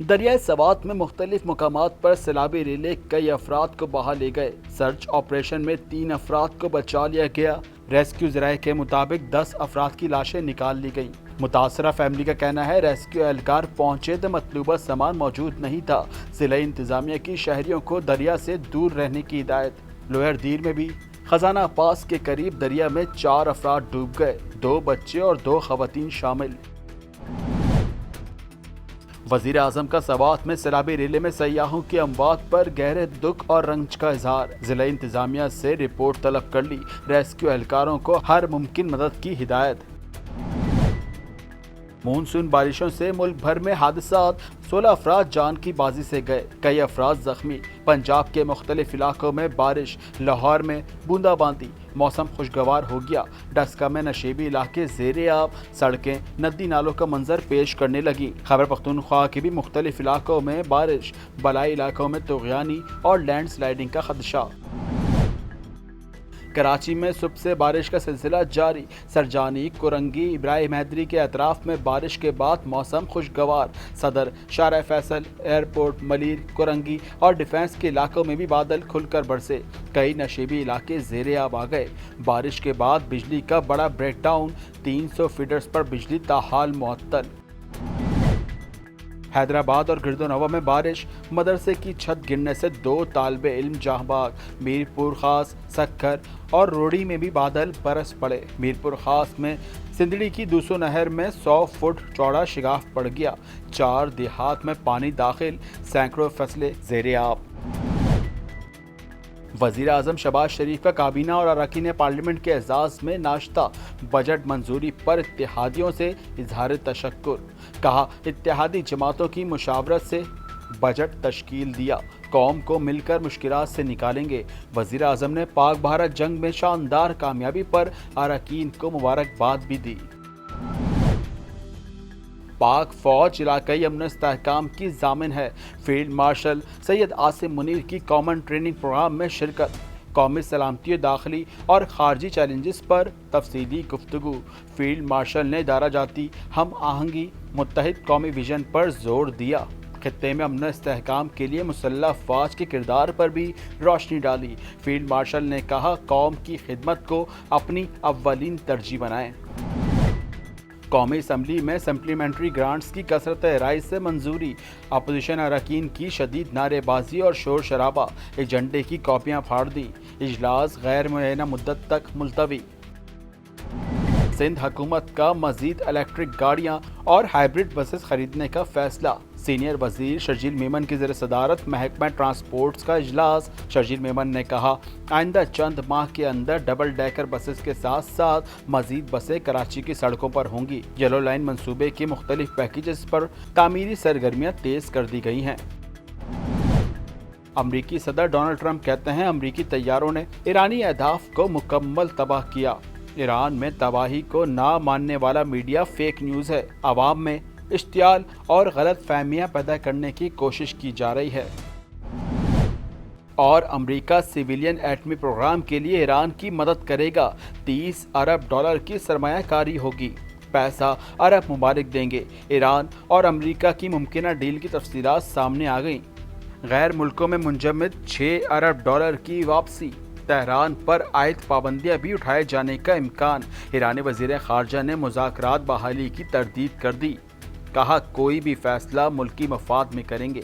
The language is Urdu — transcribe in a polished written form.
دریائے سوات میں مختلف مقامات پر سیلابی ریلے کئی افراد کو بہا لے گئے۔ سرچ آپریشن میں 3 افراد کو بچا لیا گیا۔ ریسکیو ذرائع کے مطابق 10 افراد کی لاشیں نکال لی گئیں۔ متاثرہ فیملی کا کہنا ہے ریسکیو اہلکار پہنچے تو مطلوبہ سامان موجود نہیں تھا۔ ضلعی انتظامیہ کی شہریوں کو دریا سے دور رہنے کی ہدایت۔ لوئر دیر میں بھی خزانہ پاس کے قریب دریا میں 4 افراد ڈوب گئے، 2 بچے اور 2 خواتین شامل۔ وزیر اعظم کا سوات میں سیلابی ریلے میں سیاحوں کی اموات پر گہرے دکھ اور رنج کا اظہار۔ ضلعی انتظامیہ سے رپورٹ طلب کر لی، ریسکیو اہلکاروں کو ہر ممکن مدد کی ہدایت۔ مونسون بارشوں سے ملک بھر میں حادثات، 16 افراد جان کی بازی سے گئے، کئی افراد زخمی۔ پنجاب کے مختلف علاقوں میں بارش، لاہور میں بوندا باندی، موسم خوشگوار ہو گیا۔ ڈسکہ میں نشیبی علاقے زیر آب، سڑکیں ندی نالوں کا منظر پیش کرنے لگیں۔ خیبر پختونخوا کے بھی مختلف علاقوں میں بارش، بالائی علاقوں میں طغیانی اور لینڈ سلائیڈنگ کا خدشہ۔ کراچی میں صبح سے بارش کا سلسلہ جاری۔ سرجانی، کورنگی، ابراہیم حیدری کے اطراف میں بارش کے بعد موسم خوشگوار۔ صدر، شارع فیصل، ایئرپورٹ، ملیر، کورنگی اور ڈیفنس کے علاقوں میں بھی بادل کھل کر برسے۔ کئی نشیبی علاقے زیر آب آ گئے۔ بارش کے بعد بجلی کا بڑا بریک ڈاؤن، 300 فیڈرز پر بجلی تاحال معطل۔ حیدرآباد اور گردونوا میں بارش، مدرسے کی چھت گرنے سے 2 طالب علم جاں بحق۔ میر پور خاص، سکھر اور روڑی میں بھی بادل برس پڑے۔ میر پور خاص میں سندڑی کی دوسو نہر میں 100 فٹ چوڑا شگاف پڑ گیا۔ 4 دیہات میں پانی داخل، سینکڑوں فصلیں زیر آب۔ وزیر اعظم شہباز شریف کا کابینہ اور اراکین پارلیمنٹ کے اعزاز میں ناشتہ۔ بجٹ منظوری پر اتحادیوں سے اظہار تشکر۔ کہا اتحادی جماعتوں کی مشاورت سے بجٹ تشکیل دیا، قوم کو مل کر مشکلات سے نکالیں گے۔ وزیر اعظم نے پاک بھارت جنگ میں شاندار کامیابی پر اراکین کو مبارکباد بھی دی۔ پاک فوج علاقائی امن و استحکام کی ضامن ہے۔ فیلڈ مارشل سید عاصم منیر کی کامن ٹریننگ پروگرام میں شرکت۔ قومی سلامتی، داخلی اور خارجی چیلنجز پر تفصیلی گفتگو۔ فیلڈ مارشل نے ادارہ جاتی ہم آہنگی، متحد قومی ویژن پر زور دیا۔ خطے میں امن و استحکام کے لیے مسلح افواج کے کردار پر بھی روشنی ڈالی۔ فیلڈ مارشل نے کہا قوم کی خدمت کو اپنی اولین ترجیح بنائیں۔ قومی اسمبلی میں سپلیمنٹری گرانٹس کی کثرت رائے سے منظوری۔ اپوزیشن اراکین کی شدید نعرے بازی اور شور شرابہ، ایجنڈے کی کاپیاں پھاڑ دیں۔ اجلاس غیر معینہ مدت تک ملتوی۔ سندھ حکومت کا مزید الیکٹرک گاڑیاں اور ہائیبرڈ بسز خریدنے کا فیصلہ۔ سینئر وزیر شرجیل میمن کی زیر صدارت محکمہ ٹرانسپورٹس کا اجلاس۔ شرجیل میمن نے کہا آئندہ چند ماہ کے اندر ڈبل ڈیکر بسز کے ساتھ ساتھ مزید بسیں کراچی کی سڑکوں پر ہوں گی۔ یلو لائن منصوبے کے مختلف پیکیجز پر تعمیری سرگرمیاں تیز کر دی گئی ہیں۔ امریکی صدر ڈونلڈ ٹرمپ کہتے ہیں امریکی طیاروں نے ایرانی اہداف کو مکمل تباہ کیا۔ ایران میں تباہی کو نہ ماننے والا میڈیا فیک نیوز ہے۔ عوام میں اشتعال اور غلط فہمیاں پیدا کرنے کی کوشش کی جا رہی ہے۔ اور امریکہ سویلین ایٹمی پروگرام کے لیے ایران کی مدد کرے گا۔ $30 ارب کی سرمایہ کاری ہوگی۔ پیسہ عرب ممالک دیں گے۔ ایران اور امریکہ کی ممکنہ ڈیل کی تفصیلات سامنے آ گئیں۔ غیر ملکوں میں منجمد $6 ارب کی واپسی۔ تہران پر عائد پابندیاں بھی اٹھائے جانے کا امکان۔ ایرانی وزیر خارجہ نے مذاکرات بحالی کی تردید کر دی۔ کہا کوئی بھی فیصلہ ملکی مفاد میں کریں گے۔